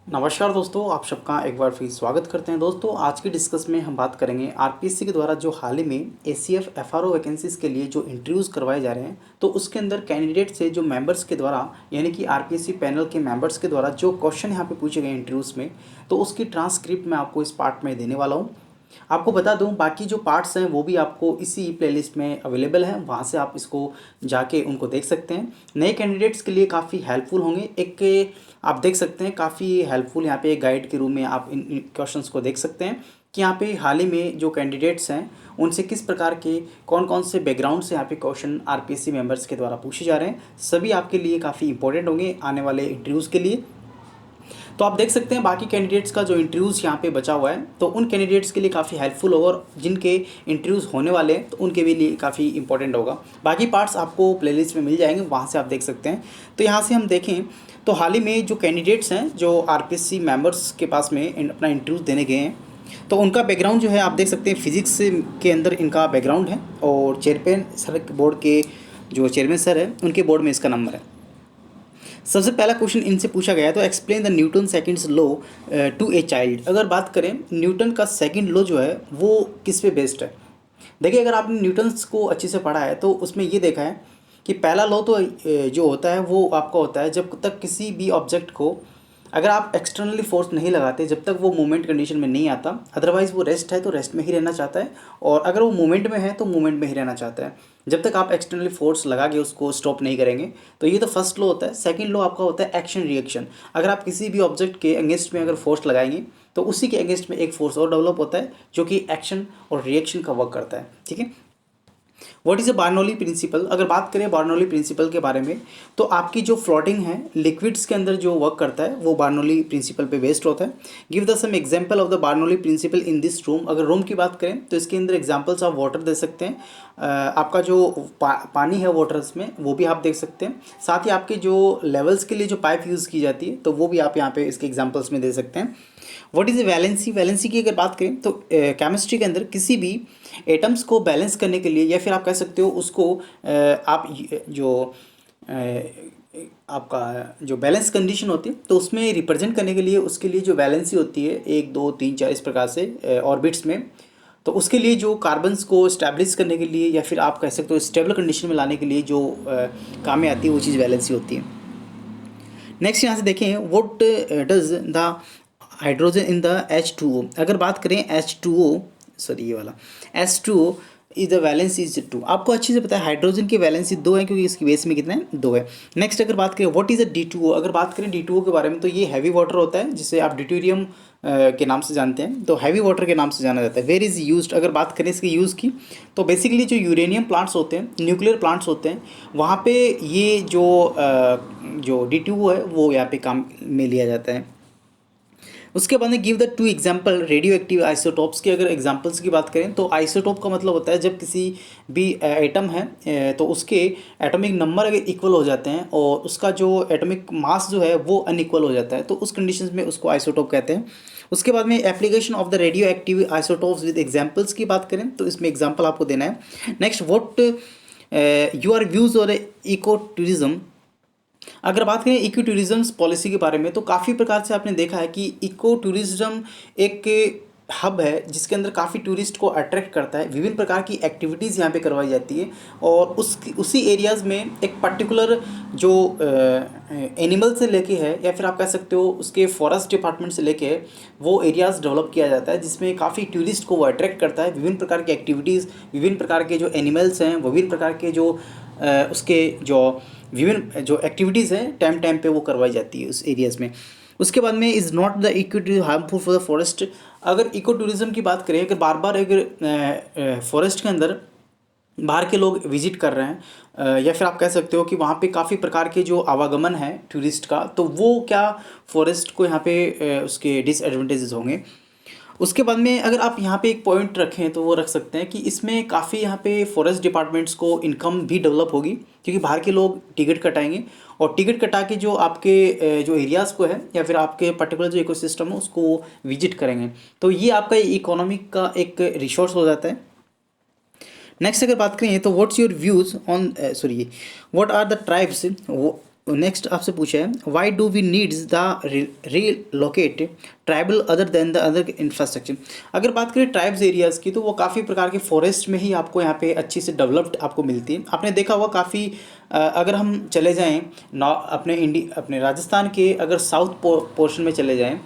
नमस्कार दोस्तों, आप सबका एक बार फिर स्वागत करते हैं। दोस्तों, आज की डिस्कस में हम बात करेंगे आरपीएससी के द्वारा जो हाल ही में एसीएफ एफआरओ वैकेंसीज के लिए जो इंटरव्यूज़ करवाए जा रहे हैं, तो उसके अंदर कैंडिडेट से जो मेंबर्स के द्वारा यानी कि आरपीएससी पैनल के मेंबर्स के द्वारा जो क्वेश्चन यहाँ पे पूछे गए इंटरव्यूज़ में, तो उसकी ट्रांसक्रिप्ट मैं आपको इस पार्ट में देने वाला हूँ। आपको बता दूं, बाकी जो पार्ट्स हैं वो भी आपको इसी प्लेलिस्ट में अवेलेबल हैं, वहाँ से आप इसको जाके उनको देख सकते हैं। नए कैंडिडेट्स के लिए काफ़ी हेल्पफुल होंगे। एक आप देख सकते हैं काफ़ी हेल्पफुल यहाँ पे एक गाइड के रूप में आप इन क्वेश्चंस को देख सकते हैं कि यहाँ पे हाल ही में जो कैंडिडेट्स हैं उनसे किस प्रकार के कौन कौन से बैकग्राउंड से यहाँ पे क्वेश्चन आरपीएससी मेंबर्स के द्वारा पूछे जा रहे हैं। सभी आपके लिए काफ़ी इंपॉर्टेंट होंगे आने वाले इंटरव्यूज़ के लिए। तो आप देख सकते हैं बाकी कैंडिडेट्स का जो इंटरव्यूज़ यहाँ पे बचा हुआ है, तो उन कैंडिडेट्स के लिए काफ़ी हेल्पफुल होगा और जिनके इंटरव्यूज़ होने वाले हैं तो उनके भी लिए काफ़ी इंपॉर्टेंट होगा। बाकी पार्ट्स आपको प्लेलिस्ट में मिल जाएंगे, वहाँ से आप देख सकते हैं। तो यहाँ से हम देखें तो हाल ही में जो कैंडिडेट्स हैं जो आरपीएससी मेंबर्स के पास में अपना इंटरव्यूज़ देने गए हैं, तो उनका बैकग्राउंड जो है आप देख सकते हैं फिजिक्स के अंदर इनका बैकग्राउंड है और चेयरमैन सर बोर्ड के जो चेयरमैन सर है उनके बोर्ड में इसका नंबर है। सबसे पहला क्वेश्चन इनसे पूछा गया तो explain the Newton second's law to a child. अगर बात करें न्यूटन का सेकंड लॉ जो है वो किस पे बेस्ड है। देखिए, अगर आपने न्यूटन्स को अच्छे से पढ़ा है तो उसमें ये देखा है कि पहला लॉ तो जो होता है वो आपका होता है जब तक किसी भी ऑब्जेक्ट को अगर आप एक्सटर्नली फोर्स नहीं लगाते, जब तक वो मूवमेंट कंडीशन में नहीं आता, अदरवाइज़ वो रेस्ट है तो रेस्ट में ही रहना चाहता है, और अगर वो मूवमेंट में है तो मूवमेंट में ही रहना चाहता है जब तक आप एक्सटर्नली फोर्स लगा के उसको स्टॉप नहीं करेंगे। तो ये तो फर्स्ट लॉ होता है। सेकंड लॉ आपका होता है एक्शन रिएक्शन। अगर आप किसी भी ऑब्जेक्ट के अगेंस्ट में अगर फोर्स लगाएंगे तो उसी के अगेंस्ट में एक फोर्स और डेवलप होता है जो कि एक्शन और रिएक्शन का वर्क करता है। ठीक है। What is a Bernoulli principle. अगर बात करें बार्नौली प्रिंसिपल के बारे में, तो आपकी जो फ्लोटिंग है लिक्विड्स के अंदर जो वर्क करता है वो बार्नौली प्रिंसिपल पे बेस्ड होता है। Give the some example of the Bernoulli principle in this room. अगर रूम की बात करें तो इसके अंदर एग्जांपल्स आप वाटर दे सकते हैं। आपका जो पानी है वाटर्स में वो भी आप देख सकते हैं। साथ ही आपके जो लेवल्स के लिए जो पाइप यूज़ की जाती है तो वो भी आप यहाँ पे इसके एग्जाम्पल्स में दे सकते हैं। What is valency. वैलेंसी की अगर बात करें तो केमिस्ट्री के अंदर किसी भी एटम्स को बैलेंस करने के लिए, या फिर आप कह सकते हो उसको आप जो आपका जो बैलेंस कंडीशन होती है तो उसमें रिप्रेजेंट करने के लिए उसके लिए जो वैलेंसी होती है 1 2 3 4 इस प्रकार से ऑर्बिट्स में, तो उसके लिए जो कार्बन्स को स्टैब्लिश करने के लिए या फिर आप कह सकते हो स्टेबल कंडीशन में लाने के लिए जो काम में आती है वो चीज़ वैलेंसी होती है। नेक्स्ट यहाँ से देखें, what does the hydrogen in the H2O। अगर बात करें H2O, सॉरी ये वाला H2O is the valency is 2। आपको अच्छे से पता है हाइड्रोजन की वैलेंसी 2 है क्योंकि इसकी बेस में कितना है 2 है। नेक्स्ट अगर बात करें व्हाट इज़ अ D2O। अगर बात करें D2O के बारे में तो ये हैवी वाटर होता है जिसे आप ड्यूटेरियम के नाम से जानते हैं, तो हैवी वाटर के नाम से जाना जाता है। Where is used. अगर बात करें इसके यूज़ की तो बेसिकली जो यूरेनियम प्लांट्स होते हैं, न्यूक्लियर प्लांट्स होते हैं, वहाँ पे ये जो D2O है वो यहाँ पे काम में लिया जाता है। उसके बाद में give the 2 example radio active isotopes की। अगर एग्जाम्पल्स की बात करें तो आइसोटॉप का मतलब होता है जब किसी भी एटम है तो उसके एटॉमिक नंबर अगर इक्वल हो जाते हैं और उसका जो एटॉमिक मास जो है वो अनइक्वल हो जाता है, तो उस कंडीशंस में उसको आइसोटॉप कहते हैं। उसके बाद में application of the radio active isotopes with examples की बात करें तो इसमें एग्जाम्पल आपको देना है। नेक्स्ट व्हाट योर व्यूज़ और इको टूरिज्म। अगर बात करें इको टूरिज्म पॉलिसी के बारे में तो काफ़ी प्रकार से आपने देखा है कि इको टूरिज्म एक हब है जिसके अंदर काफ़ी टूरिस्ट को अट्रैक्ट करता है। विभिन्न प्रकार की एक्टिविटीज़ यहाँ पे करवाई जाती है और उसी एरियाज़ में एक पर्टिकुलर जो एनिमल से लेके है या फिर आप कह सकते हो उसके फॉरेस्ट डिपार्टमेंट से लेके है वो एरियाज़ डेवलप किया जाता है जिसमें काफ़ी टूरिस्ट को वो अट्रैक्ट करता है। विभिन्न प्रकार की एक्टिविटीज़, विभिन्न प्रकार के जो एनिमल्स हैं, विभिन्न प्रकार के जो उसके जो विभिन्न जो एक्टिविटीज़ हैं टाइम टाइम पे वो करवाई जाती है उस एरियाज़ में। उसके बाद में is not the eco tourism harmful for the forest. अगर इको टूरिज्म की बात करें, अगर बार बार अगर फॉरेस्ट के अंदर बाहर के लोग विजिट कर रहे हैं या फिर आप कह सकते हो कि वहाँ पे काफ़ी प्रकार के जो आवागमन है टूरिस्ट का, तो वो क्या फॉरेस्ट को यहाँ पे उसके डिसएडवांटेजेस होंगे। उसके बाद में अगर आप यहाँ पे एक पॉइंट रखें तो वो रख सकते हैं कि इसमें काफ़ी यहाँ पे फॉरेस्ट डिपार्टमेंट्स को इनकम भी डेवलप होगी क्योंकि बाहर के लोग टिकट कटाएंगे और टिकट कटा के जो आपके जो एरियाज़ को है या फिर आपके पर्टिकुलर जो इकोसिस्टम है उसको विजिट करेंगे, तो ये आपका इकोनॉमिक का एक रिसोर्स हो जाता है। नेक्स्ट अगर बात करें तो what's your views on what are the tribes next आपसे पूछा है why do we needs the relocate tribal other than the other infrastructure. अगर बात करें ट्राइब्स एरियाज़ की तो वो काफ़ी प्रकार के फॉरेस्ट में ही आपको यहाँ पे अच्छी से डेवलप्ड आपको मिलती है। आपने देखा हुआ काफ़ी अगर हम चले जाएँ अपने राजस्थान के अगर साउथ पोर्शन में चले जाएँ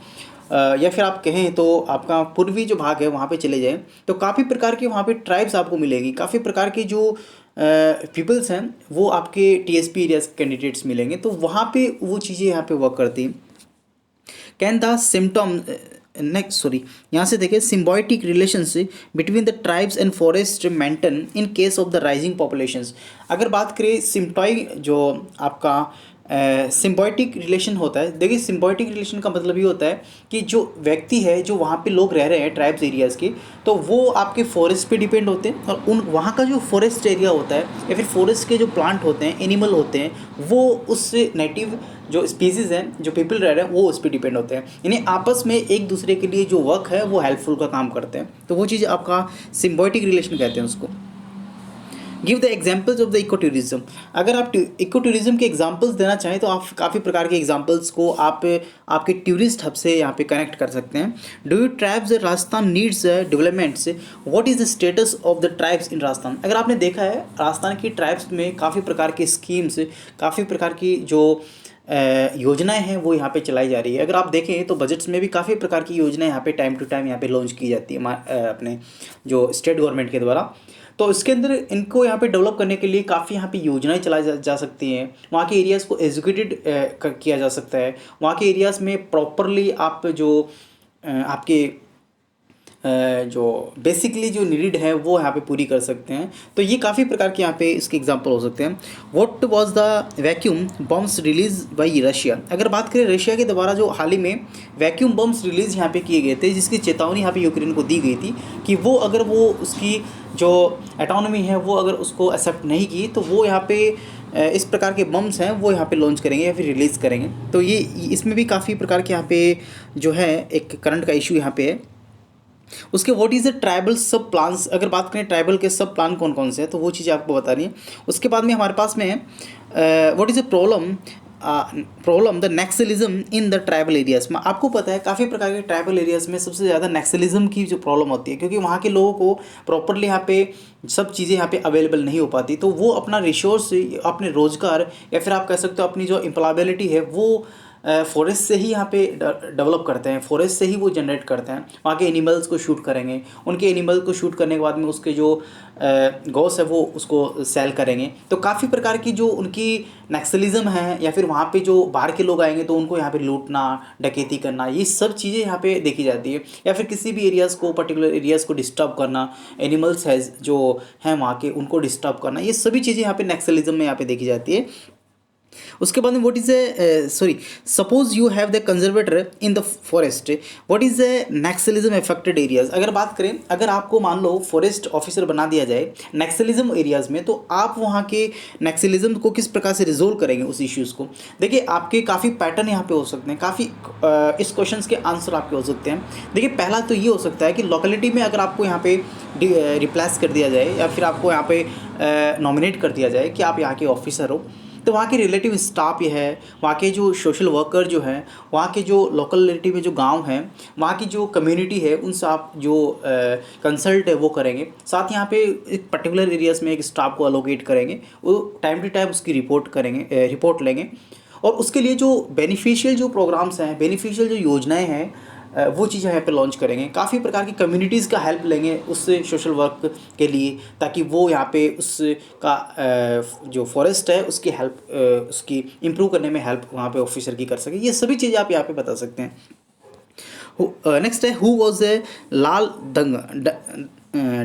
या फिर आप कहें तो आपका पूर्वी जो भाग है वहाँ पे चले जाएं तो काफ़ी प्रकार के वहाँ पे ट्राइब्स आपको मिलेगी। काफ़ी प्रकार के जो पीपल्स हैं वो आपके टीएसपी एरियाज कैंडिडेट्स मिलेंगे, तो वहाँ पे वो चीज़ें यहाँ पे वर्क करती हैं। Can the symptom next sorry यहाँ से देखिए symbiotic relationship between the tribes and forest maintain in case of the rising populations. अगर बात करें सिम्टॉय जो आपका सिम्बायोटिक रिलेशन होता है, देखिए सिम्बायोटिक रिलेशन का मतलब ये होता है कि जो व्यक्ति है जो वहाँ पे लोग रह रहे हैं ट्राइब्स एरियाज़ के, तो वो आपके फॉरेस्ट पे डिपेंड होते हैं और उन वहाँ का जो फॉरेस्ट एरिया होता है या फिर फॉरेस्ट के जो प्लांट होते हैं, एनिमल होते हैं, वो उस नेटिव जो स्पीसीज़ हैं जो पीपल रह रहे हैं वो उस पर डिपेंड होते हैं। यानी आपस में एक दूसरे के लिए जो वर्क है वो हेल्पफुल का काम करते हैं, तो वो चीज़ आपका सिम्बायोटिक रिलेशन कहते हैं उसको। Give the examples of the eco tourism. अगर आप इको टूरिज्म के एग्जाम्पल्स देना चाहें तो आप काफ़ी प्रकार के एग्जाम्पल्स को आप आपके टूरिस्ट हब से यहाँ पे कनेक्ट कर सकते हैं। Do you tribes Rajasthan needs developments, what is the status of the tribes in Rajasthan. अगर आपने देखा है राजस्थान की ट्राइब्स में काफ़ी प्रकार की स्कीम्स, काफ़ी प्रकार की जो योजनाएं हैं वो यहाँ पे चलाई जा रही है। अगर आप देखें तो बजट्स में भी काफ़ी प्रकार की योजनाएं यहाँ पे टाइम टू टाइम यहाँ पे लॉन्च की जाती है अपने जो स्टेट गवर्नमेंट के द्वारा। तो इसके अंदर इनको यहाँ पे डेवलप करने के लिए काफ़ी यहाँ पे योजनाएं चलाई जा सकती हैं। वहाँ के एरियाज़ को एजुकेटेड किया जा सकता है। वहाँ के एरियाज़ में प्रॉपरली आप जो आपके जो बेसिकली जो नीड है वो यहाँ पे पूरी कर सकते हैं। तो ये काफ़ी प्रकार के यहाँ पे इसके एग्जांपल हो सकते हैं। What was the vacuum bombs release by Russia. अगर बात करें रशिया के द्वारा जो हाल ही में वैक्यूम बम्स रिलीज़ यहाँ पे किए गए थे, जिसकी चेतावनी यहाँ पे यूक्रेन को दी गई थी कि वो अगर वो उसकी जो एटॉनमी है वो अगर उसको एक्सेप्ट नहीं की तो वो यहाँ पे इस प्रकार के बम्स हैं वो यहाँ पे लॉन्च करेंगे या फिर रिलीज़ करेंगे। तो ये इसमें भी काफ़ी प्रकार के यहाँ पे जो है एक करंट का इशू यहाँ पे है। उसके व्हाट इज़ द ट्राइबल सब प्लान्स। अगर बात करें ट्राइबल के सब प्लान कौन कौन से हैं तो वो चीज़ें आपको बता रही हैं। उसके बाद में हमारे पास में है what is the problem the Naxalism in the tribal areas में। आपको पता है काफ़ी प्रकार के ट्राइबल एरियाज़ में सबसे ज़्यादा नक्सलिज्म की जो प्रॉब्लम होती है, क्योंकि वहाँ के लोगों को प्रॉपरली यहाँ पे सब चीज़ें यहाँ पे अवेलेबल नहीं हो पाती, तो वो अपना रिसोर्स, अपने रोज़गार या फिर आप कह सकते हो अपनी जो एम्प्लॉयबिलिटी है वो फॉरेस्ट से ही यहाँ पे डेवलप करते हैं, फॉरेस्ट से ही वो जनरेट करते हैं। वहाँ के एनिमल्स को शूट करेंगे, उनके एनिमल को शूट करने के बाद में उसके जो गॉस है वो उसको सेल करेंगे। तो काफ़ी प्रकार की जो उनकी नक्सलिज्म है या फिर वहाँ पे जो बाहर के लोग आएंगे तो उनको यहाँ पे लूटना, डकैती करना, ये सब चीज़ें यहाँ पे देखी जाती है। या फिर किसी भी एरियाज़ को, पर्टिकुलर एरियाज़ को डिस्टर्ब करना, एनिमल्स है जो हैं वहाँ के उनको डिस्टर्ब करना, ये सभी चीज़ें यहाँ पे नक्सलिज्म में यहाँ पे देखी जाती है। उसके बाद में what is suppose you have the conservator in the forest, what is the Naxalism affected areas. अगर बात करें, अगर आपको मान लो फॉरेस्ट ऑफिसर बना दिया जाए नक्सलिज्म एरियाज़ में, तो आप वहाँ के नक्सलिज्म को किस प्रकार से रिजोल्व करेंगे उस इश्यूज़ को। देखिए आपके काफ़ी पैटर्न यहाँ पे हो सकते हैं, काफ़ी इस क्वेश्चन के आंसर आपके हो सकते हैं। देखिए पहला तो ये हो सकता है कि लोकेलिटी में अगर आपको यहाँ पे रिप्लेस कर दिया जाए या फिर आपको यहाँ पे नॉमिनेट कर दिया जाए कि आप यहाँ के ऑफिसर हो, तो वहाँ के रिलेटिव स्टाफ ये है, वहाँ के जो सोशल वर्कर जो हैं, वहाँ के जो लोकलिटी में जो गांव हैं, वहाँ की जो कम्युनिटी है, उनसे आप जो कंसल्ट है वो करेंगे। साथ यहाँ पे एक पर्टिकुलर एरियाज़ में एक स्टाफ को अलोकेट करेंगे, वो टाइम टू टाइम उसकी रिपोर्ट लेंगे और उसके लिए जो बेनिफिशियल जो प्रोग्राम्स हैं, बेनिफिशियल जो योजनाएँ हैं, वो चीज़ें यहाँ पे लॉन्च करेंगे। काफ़ी प्रकार की कम्युनिटीज़ का हेल्प लेंगे उस सोशल वर्क के लिए, ताकि वो यहाँ पे उसका जो फॉरेस्ट है उसकी हेल्प, उसकी इम्प्रूव करने में हेल्प वहाँ पे ऑफिसर की कर सके। ये सभी चीज़ें आप यहाँ पे बता सकते हैं। नेक्स्ट है हु वॉज ए लाल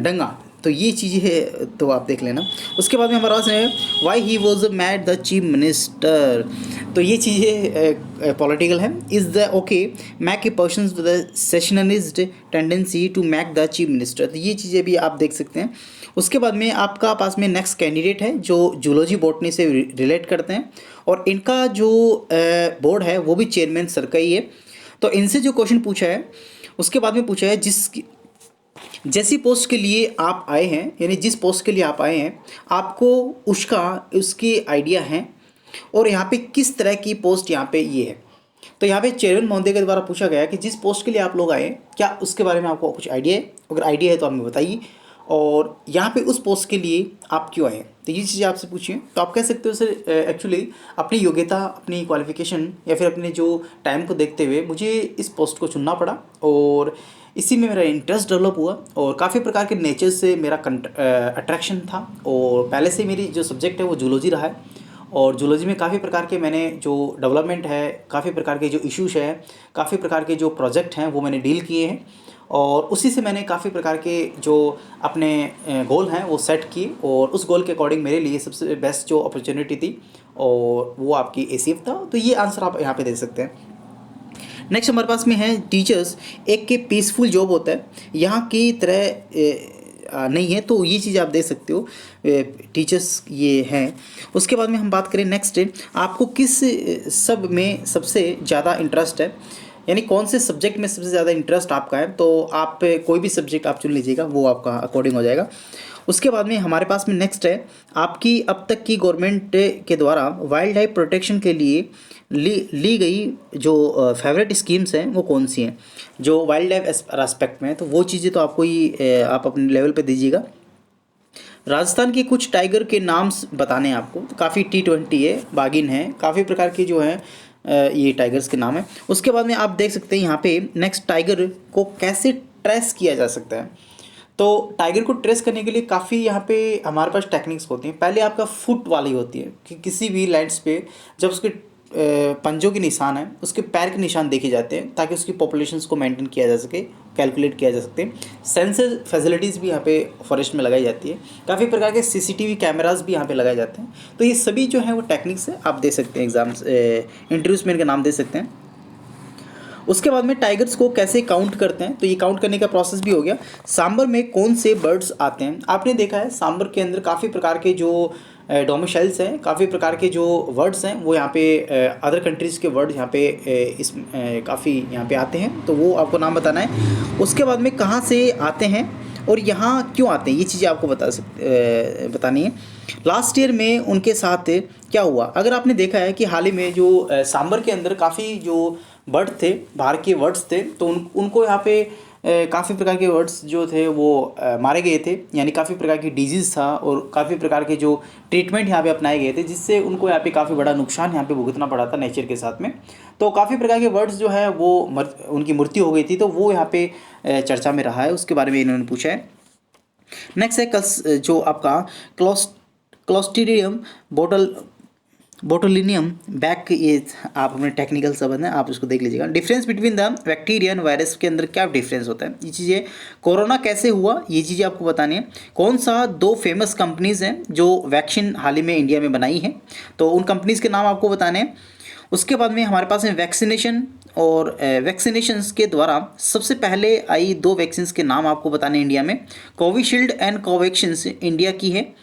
डंगा। तो ये चीज़ें है तो आप देख लेना। उसके बाद में हमारे पास है why he was made the chief minister. तो ये चीज़ें पॉलिटिकल है। Is the okay make a person the sectionalist tendency to make the chief minister. तो ये चीज़ें भी आप देख सकते हैं। उसके बाद में आपका पास में नेक्स्ट कैंडिडेट है जो जूलॉजी बॉटनी से रिलेट करते हैं और इनका जो बोर्ड है वो भी चेयरमैन सर का ही है। तो इनसे जो क्वेश्चन पूछा है उसके बाद में पूछा है जैसी पोस्ट के लिए आप आए हैं, यानी जिस पोस्ट के लिए आप आए हैं आपको उसकी आइडिया है, और यहाँ पे किस तरह की पोस्ट यहाँ पे ये है। तो यहाँ पे चेयरमैन महोदय के द्वारा पूछा गया कि जिस पोस्ट के लिए आप लोग आए, क्या उसके बारे में आपको कुछ आइडिया है? अगर आइडिया है तो आप हमें बताइए, और यहाँ पे उस पोस्ट के लिए आप क्यों आए, तो ये चीज़ें आपसे पूछिए। तो आप कह सकते हो सर एक्चुअली अपनी योग्यता, अपनी क्वालिफिकेशन या फिर अपने जो टाइम को देखते हुए मुझे इस पोस्ट को चुनना पड़ा, और इसी में मेरा इंटरेस्ट डेवलप हुआ, और काफ़ी प्रकार के नेचर से मेरा अट्रैक्शन था, और पहले से मेरी जो सब्जेक्ट है वो जूलॉजी रहा है, और जूलॉजी में काफ़ी प्रकार के मैंने जो डेवलपमेंट है, काफ़ी प्रकार के जो इश्यूज़ हैं, काफ़ी प्रकार के जो प्रोजेक्ट हैं वो मैंने डील किए हैं, और उसी से मैंने काफ़ी प्रकार के जो अपने गोल हैं वो सेट किए, और उस गोल के अकॉर्डिंग मेरे लिए सबसे बेस्ट जो अपॉर्चुनिटी थी और वो आपकी एसीएफ था। तो ये आंसर आप यहाँ पे दे सकते हैं। नेक्स्ट हमारे पास में है टीचर्स एक के पीसफुल जॉब होता है, यहाँ की तरह नहीं है, तो ये चीज़ आप दे सकते हो, टीचर्स ये हैं। उसके बाद में हम बात करें नेक्स्ट, आपको किस सब में सबसे ज़्यादा इंटरेस्ट है, यानी कौन से सब्जेक्ट में सबसे ज़्यादा इंटरेस्ट आपका है, तो आप कोई भी सब्जेक्ट आप चुन लीजिएगा, वो आपका अकॉर्डिंग हो जाएगा। उसके बाद में हमारे पास में नेक्स्ट है, आपकी अब तक की गवर्नमेंट के द्वारा वाइल्ड लाइफ प्रोटेक्शन के लिए ली गई जो फेवरेट स्कीम्स हैं वो कौन सी हैं, जो वाइल्ड लाइफ एस्पेक्ट में है, तो वो चीज़ें तो आपको ही आप अपने लेवल पे दीजिएगा। राजस्थान के कुछ टाइगर के नाम बताने हैं आपको, तो काफ़ी T20 है, बागिन है, काफ़ी प्रकार के जो हैं ये टाइगर्स के नाम है। उसके बाद में आप देख सकते हैं यहाँ पे नेक्स्ट, टाइगर को कैसे ट्रेस किया जा सकता है। तो टाइगर को ट्रेस करने के लिए काफ़ी यहाँ पे हमारे पास टेक्निक्स होती हैं। पहले आपका फुट वाली होती है कि किसी भी लैंड्स पे जब उसके पंजों के निशान हैं, उसके पैर के निशान देखे जाते हैं ताकि उसकी पॉपुलेशंस को मेंटेन किया जा सके, कैलकुलेट किया जा सकते हैं। सेंसर फैसिलिटीज़ भी यहाँ पे फॉरेस्ट में लगाई जाती है, काफ़ी प्रकार के CCTV कैमरास भी यहाँ पे लगाए जाते हैं। तो ये सभी जो है वो टेक्निक्स है, आप दे सकते हैं एग्जाम्स, इंटरव्यूज में इनका नाम दे सकते हैं। उसके बाद में टाइगर्स को कैसे काउंट करते हैं, तो ये काउंट करने का प्रोसेस भी हो गया। सांबर में कौन से बर्ड्स आते हैं, आपने देखा है सांबर के अंदर काफ़ी प्रकार के जो डोमिसाइल्स हैं, काफ़ी प्रकार के जो वर्ड्स हैं वो यहाँ पे अदर कंट्रीज़ के वर्ड यहाँ पे इस काफ़ी यहाँ पे आते हैं, तो वो आपको नाम बताना है। उसके बाद में कहाँ से आते हैं और यहाँ क्यों आते हैं, ये चीज़ें आपको बतानी है। लास्ट ईयर में उनके साथ क्या हुआ, अगर आपने देखा है कि हाल ही में जो सांबर के अंदर काफ़ी जो बर्ड थे, बाहर के वर्ड्स थे, तो उनको यहाँ पे काफ़ी प्रकार के वर्ड्स जो थे वो मारे गए थे, यानी काफ़ी प्रकार की डिजीज़ था और काफ़ी प्रकार के जो ट्रीटमेंट यहाँ पे अपनाए गए थे, जिससे उनको यहाँ पे काफ़ी बड़ा नुकसान यहाँ पे भुगतना पड़ा था नेचर के साथ में। तो काफ़ी प्रकार के वर्ड्स जो है वो उनकी मृत्यु हो गई थी, तो वो यहाँ पे चर्चा में रहा है, उसके बारे में इन्होंने पूछा है। नेक्स्ट है जो आपका क्लोस्ट्रीडियम बोटुलिनियम बैक, ये आप अपने टेक्निकल शब्द हैं, आप उसको देख लीजिएगा। Difference between the bacteria and virus के अंदर क्या डिफरेंस होता है, ये चीज़ें। कोरोना कैसे हुआ, ये चीज़ें आपको बतानी है। कौन सा 2 फेमस कंपनीज़ हैं जो वैक्सीन हाल ही में इंडिया में बनाई हैं, तो उन कंपनीज़ के नाम आपको बताने हैं। उसके बाद में हमारे पास है वैक्सीनेशन, और वैक्सीनेशंस के द्वारा सबसे पहले आई 2 वैक्सीन के नाम आपको बताने हैं इंडिया में। कोविशील्ड एंड कोवैक्सीन इंडिया की है,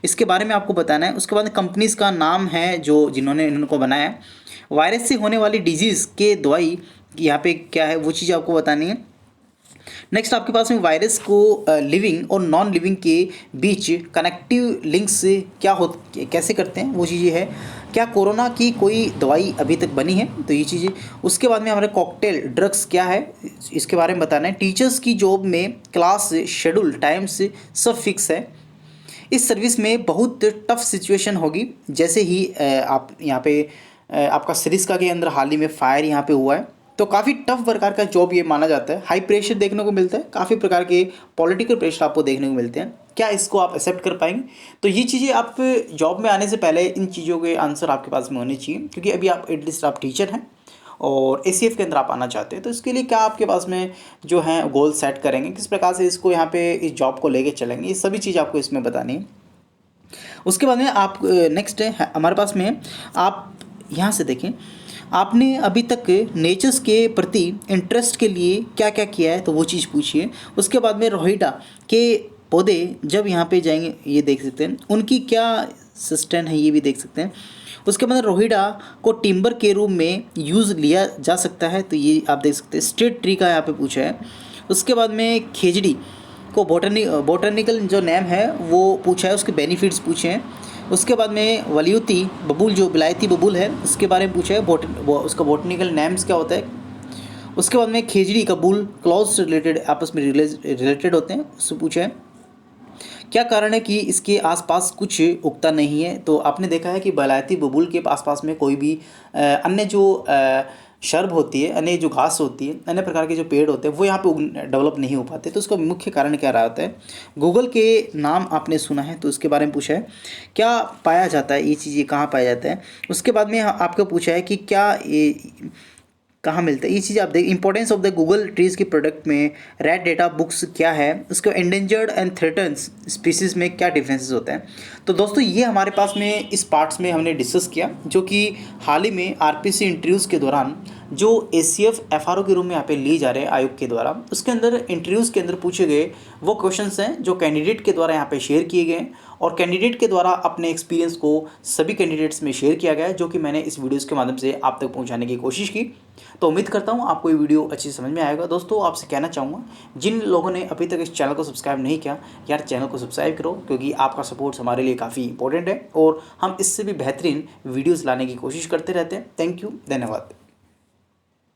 इसके बारे में आपको बताना है। उसके बाद कंपनीज़ का नाम है जो जिन्होंने इनको बनाया है। वायरस से होने वाली डिजीज़ के दवाई यहाँ पे क्या है, वो चीज़ आपको बतानी है। नेक्स्ट आपके पास में वायरस को लिविंग और नॉन लिविंग के बीच कनेक्टिव लिंक्स कैसे करते हैं, वो चीज़ें है। क्या कोरोना की कोई दवाई अभी तक बनी है, तो ये चीज़ें। उसके बाद में हमारे कॉकटेल ड्रग्स क्या है, इसके बारे में बताना है। टीचर्स की जॉब में क्लास शेड्यूल टाइम्स सब फिक्स है। इस सर्विस में बहुत टफ सिचुएशन होगी, जैसे ही आप यहाँ पे आपका सरिस्का के अंदर हाल ही में फायर यहाँ पे हुआ है, तो काफ़ी टफ प्रकार का जॉब ये माना जाता है। हाई प्रेशर देखने को मिलता है, काफ़ी प्रकार के पॉलिटिकल प्रेशर आपको देखने को मिलते हैं। क्या इसको आप एक्सेप्ट कर पाएंगे, तो ये चीज़ें आप जॉब में आने से पहले इन चीज़ों के आंसर आपके पास में होने चाहिए, क्योंकि अभी आप एटलीस्ट आप टीचर हैं और ACF के अंदर आप आना चाहते हैं, तो इसके लिए क्या आपके पास में जो है गोल सेट करेंगे, किस प्रकार से इसको यहाँ पे इस जॉब को लेके चलेंगे, ये सभी चीज़ आपको इसमें बतानी है। उसके बाद में आप नेक्स्ट है हमारे पास में, आप यहाँ से देखें आपने अभी तक नेचर्स के प्रति इंटरेस्ट के लिए क्या क्या किया है, तो वो चीज़ पूछिए। उसके बाद में रोहिडा के पौधे जब यहाँ पे जाएंगे, ये देख सकते हैं, उनकी क्या सस्टेन है, ये भी देख सकते हैं। उसके बाद रोहिडा को टिम्बर के रूप में यूज़ लिया जा सकता है, तो ये आप देख सकते हैं। स्ट्रेट ट्री का यहाँ पे पूछा है। उसके बाद में खेजड़ी को बोटनिकल जो नेम है वो पूछा है, उसके बेनिफिट्स पूछे हैं। उसके बाद में वलियुती बबूल जो विलायती बबूल है उसके बारे में पूछा है, उसका बॉटनिकल नेम्स क्या होता है। उसके बाद में खेजड़ी कबूल क्लॉज रिलेटेड आपस में रिलेटेड होते हैं, उससे पूछा है क्या कारण है कि इसके आसपास कुछ उगता नहीं है। तो आपने देखा है कि विलायती बबूल के आसपास में कोई भी अन्य जो शर्ब होती है, अन्य जो घास होती है, अन्य प्रकार के जो पेड़ होते हैं वो यहाँ पे डेवलप नहीं हो पाते। तो उसका मुख्य कारण क्या रहा होता है। गूगल के नाम आपने सुना है तो उसके बारे में पूछा है क्या पाया जाता है, ये चीज़ें कहाँ पाया जाता है। उसके बाद में आपको पूछा है कि क्या ये कहाँ मिलता है, ये चीज़ आप देख। Importance of the Google trees के प्रोडक्ट में रेड डेटा बुक्स क्या है, उसके एंडेंजर्ड एंड थ्रेटन्स स्पीसीज में क्या डिफरेंसेस होते हैं। तो दोस्तों ये हमारे पास में इस पार्ट्स में हमने डिस्कस किया, जो कि हाल ही में आरपीसी इंटरव्यूज़ के दौरान जो एसीएफ एफआरओ के रूप में यहाँ पे लिए जा रहे हैं आयोग के द्वारा, उसके अंदर इंटरव्यूज़ के अंदर पूछे गए वो क्वेश्चंस हैं जो कैंडिडेट के द्वारा यहाँ पे शेयर किए गए हैं, और कैंडिडेट के द्वारा अपने एक्सपीरियंस को सभी कैंडिडेट्स में शेयर किया गया है, जो कि मैंने इस वीडियोज़ के माध्यम से आप तक पहुँचाने की कोशिश की। तो उम्मीद करता हूँ आपको ये वीडियो अच्छी समझ में आएगा। दोस्तों आपसे कहना चाहूँगा जिन लोगों ने अभी तक इस चैनल को सब्सक्राइब नहीं किया, यार चैनल को सब्सक्राइब करो, क्योंकि आपका सपोर्ट हमारे लिए काफ़ी इंपॉर्टेंट है और हम इससे भी बेहतरीन वीडियोज़ लाने की कोशिश करते रहते हैं। थैंक यू, धन्यवाद।